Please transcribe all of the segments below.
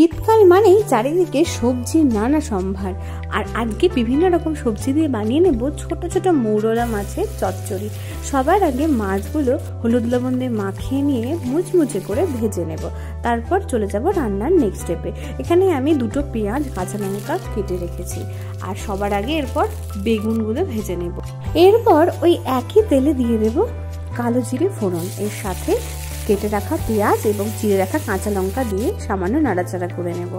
শীতকাল মানেই চারিদিকে সবজির নানা সম্ভার। আর আজকে বিভিন্ন রকম সবজি দিয়ে বানিয়ে নেব ছোট ছোট মৌরলা মাছের চচ্চড়ি। সবার আগে মাছগুলো হলুদ লবণ দিয়ে মাখিয়ে নিয়ে মুচমুচে করে ভেজে নেব। তারপর চলে যাব রান্নার নেক্সট স্টেপে। এখানে আমি দুটো পেঁয়াজ কাঁচা লঙ্কা কেটে রেখেছি। আর সবার আগে এরপর বেগুনগুলো ভেজে নেব। এরপর ওই একই তেলে দিয়ে দেব কালো জিরে ফোড়ন, এর সাথে কেটে রাখা পেঁয়াজ এবং চিড়ে রাখা কাঁচা লঙ্কা দিয়ে সামান্য নাড়াচাড়া করে নেব।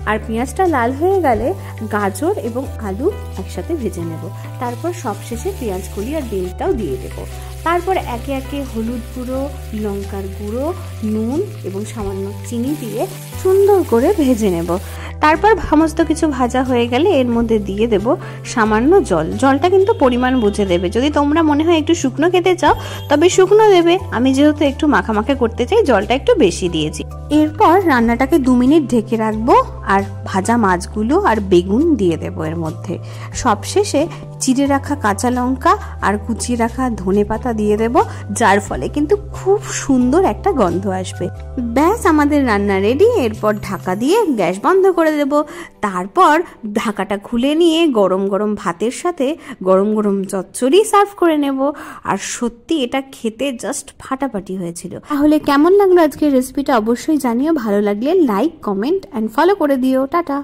আর পেঁয়াজটা লাল হয়ে গেলে গাজর এবং আলু একসাথে ভেজে নেব। তারপর সবশেষে পেঁয়াজ কলি আর বেলটাও দিয়ে দেব। তারপর একে একে হলুদ গুঁড়ো, লঙ্কার গুঁড়ো, নুন এবং সামান্য চিনি দিয়ে সুন্দর করে ভেজে নেব। তারপর সমস্ত কিছু ভাজা হয়ে গেলে এর মধ্যে দিয়ে দেব সামান্য জল। জলটা কিন্তু পরিমাণ বুঝে দেবে। যদি তোমরা মনে হয় একটু শুকনো খেতে চাও তবে শুকনো দেবে। আমি যেহেতু একটু মাখামাখা করতে চাই জলটা একটু বেশি দিয়েছি। এরপর রান্নাটাকে 2 মিনিট ঢেকে রাখবো আর ভাজা মাছগুলো আর বেগুন দিয়ে দেবো এর মধ্যে। সবশেষে চিড়ে রাখা কাঁচা লঙ্কা আর কুচিয়ে রাখা ধনেপাতা দিয়ে দেব, যার ফলে কিন্তু খুব সুন্দর একটা গন্ধ আসবে। ব্যাস, আমাদের রান্না রেডি। এরপর ঢাকা দিয়ে গ্যাস বন্ধ করে দেব। তারপর ঢাকাটা খুলে নিয়ে গরম গরম ভাতের সাথে গরম গরম চচ্চড়ি সার্ভ করে নেব। আর সত্যি এটা খেতে জাস্ট ফাটাফাটি হয়েছিল। তাহলে কেমন লাগলো আজকের রেসিপিটা অবশ্যই জানিও। ভালো লাগলে লাইক, কমেন্ট অ্যান্ড ফলো করে দিও। টাটা।